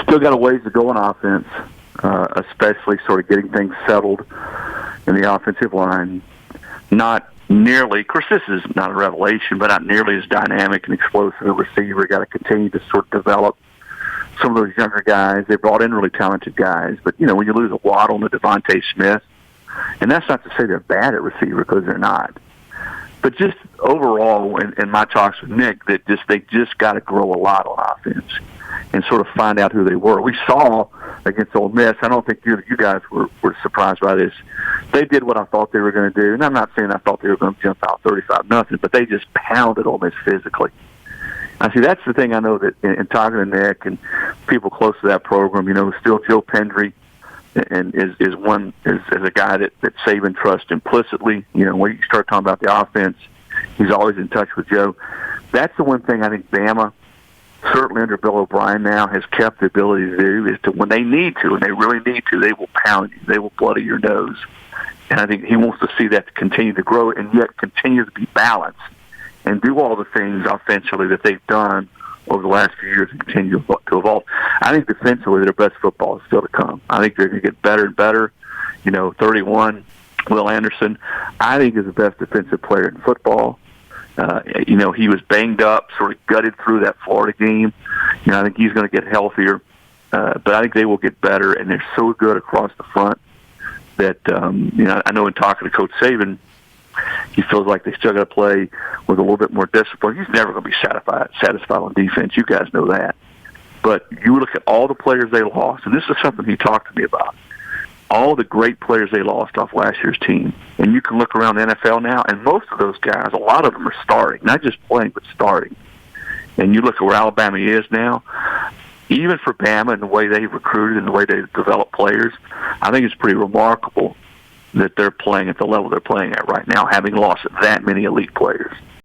Still got a ways to go on offense, especially sort of getting things settled in the offensive line. Not nearly, of course, this is not a revelation, but not nearly as dynamic and explosive a receiver. Got to continue to sort of develop some of those younger guys. They brought in really talented guys, but, you know, when you lose a Waddle and a Devontae Smith, and that's not to say they're bad at receiver, because they're not. But just overall, in my talks with Nick, that they just got to grow a lot on offense and sort of find out who they were. We saw against Ole Miss, I don't think you guys were surprised by this. They did what I thought they were going to do, and I'm not saying I thought they were going to jump out 35-0, but they just pounded Ole Miss physically. I see that's the thing I know that in talking to Nick and people close to that program, you know, still Joe Pendry and is a guy that Saban trusts implicitly. You know, when you start talking about the offense, he's always in touch with Joe. That's the one thing I think Bama, certainly under Bill O'Brien now, has kept the ability to do, is to, when they need to, and they really need to, they will pound you. They will bloody your nose. And I think he wants to see that continue to grow and yet continue to be balanced and do all the things offensively that they've done over the last few years and continue to evolve. I think defensively, their best football is still to come. I think they're going to get better and better. You know, 31, Will Anderson, I think is the best defensive player in football. You know, he was banged up, sort of gutted through that Florida game. You know, I think he's going to get healthier. But I think they will get better, and they're so good across the front that, you know, I know in talking to Coach Saban, he feels like they still got to play with a little bit more discipline. He's never going to be satisfied on defense. You guys know that. But you look at all the players they lost, and this is something he talked to me about, all the great players they lost off last year's team. And you can look around the NFL now, and most of those guys, a lot of them are starting, not just playing, but starting. And you look at where Alabama is now, even for Bama and the way they've recruited and the way they've developed players, I think it's pretty remarkable that they're playing at the level they're playing at right now, having lost that many elite players.